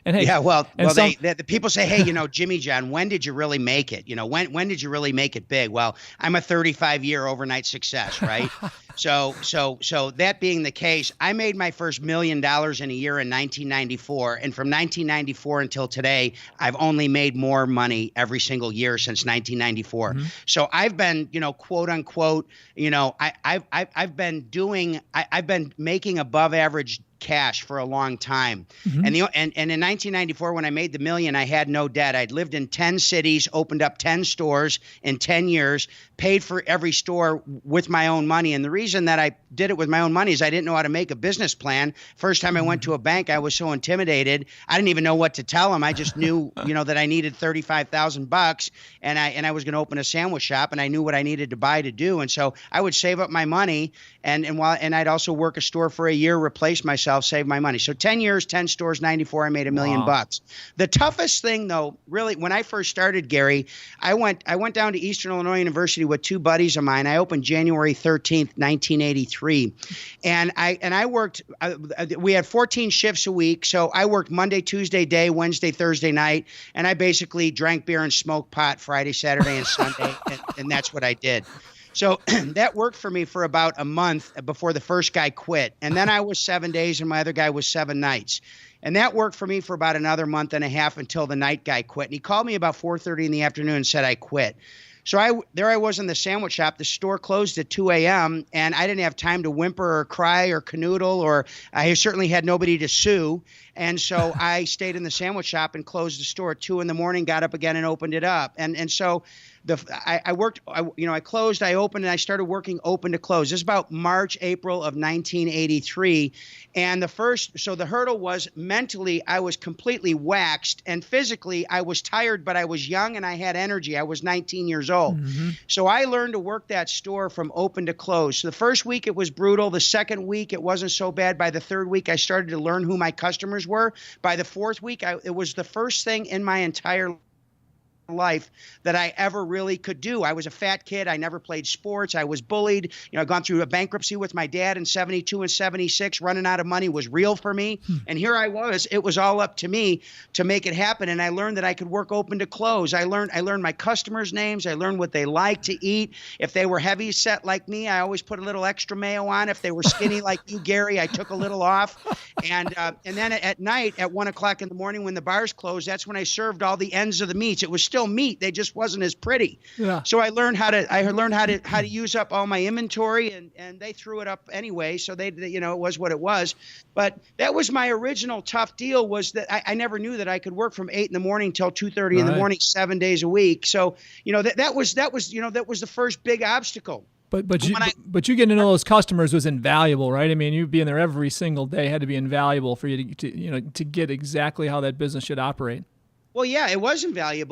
And hey, Yeah, well, and some, the people say, hey, Jimmy John, when did you really make it? When did you really make it big? Well, I'm a 35-year overnight success, right? So that being the case, I made my first $1 million in a year in 1994, and from 1994 until today, I've only made more money every single year since 1994. So I've been, quote unquote, I've been making above average cash for a long time. And in 1994, when I made the $1 million, I had no debt. I'd lived in 10 cities, opened up 10 stores in 10 years, paid for every store with my own money. And the reason that I did it with my own money is I didn't know how to make a business plan. First time I went to a bank, I was so intimidated. I didn't even know what to tell them. I just knew, that I needed $35,000 and I was going to open a sandwich shop, and I knew what I needed to buy to do. And so I would save up my money and I'd also work a store for a year, replace myself, save my money. So 10 years, 10 stores, 94, I made $1 million. The toughest thing though, really, when I first started, Gary, I went down to Eastern Illinois University with two buddies of mine. I opened January 13th, 1983. And I worked, we had 14 shifts a week. So I worked Monday, Tuesday day, Wednesday, Thursday night. And I basically drank beer and smoked pot Friday, Saturday, and Sunday. and that's what I did. So that worked for me for about a month before the first guy quit. And then I was 7 days and my other guy was 7 nights. And that worked for me for about another month and a half until the night guy quit. And he called me about 4:30 in the afternoon and said I quit. So there I was in the sandwich shop. The store closed at 2 a.m. and I didn't have time to whimper or cry or canoodle, or I certainly had nobody to sue. And so I stayed in the sandwich shop and closed the store at 2 a.m, got up again and opened it up. And so I worked, I closed, I opened, and I started working open to close. This is about March, April of 1983. And the hurdle was mentally, I was completely waxed, and physically I was tired, but I was young and I had energy. I was 19 years old. So I learned to work that store from open to close. So the first week it was brutal. The second week it wasn't so bad. By the third week, I started to learn who my customers were. By the fourth week, it was the first thing in my entire life that I ever really could do. I was a fat kid. I never played sports. I was bullied. I'd gone through a bankruptcy with my dad in 72 and 76. Running out of money was real for me. And here I was. It was all up to me to make it happen. And I learned that I could work open to close. I learned my customers' names. I learned what they like to eat. If they were heavy set like me, I always put a little extra mayo on. If they were skinny like you, Gary, I took a little off. And then at night at 1 o'clock in the morning when the bars closed, that's when I served all the ends of the meats. It was still meat. They just wasn't as pretty. Yeah. So I learned how to use up all my inventory, and they threw it up anyway. So they it was what it was. But that was my original tough deal, was that I never knew that I could work from 8 a.m. till 2:30 in the morning, 7 days a week. So, that was the first big obstacle. But you getting to know those customers was invaluable, right? I mean, you being there every single day had to be invaluable for you to get exactly how that business should operate. Well, yeah, it was invaluable.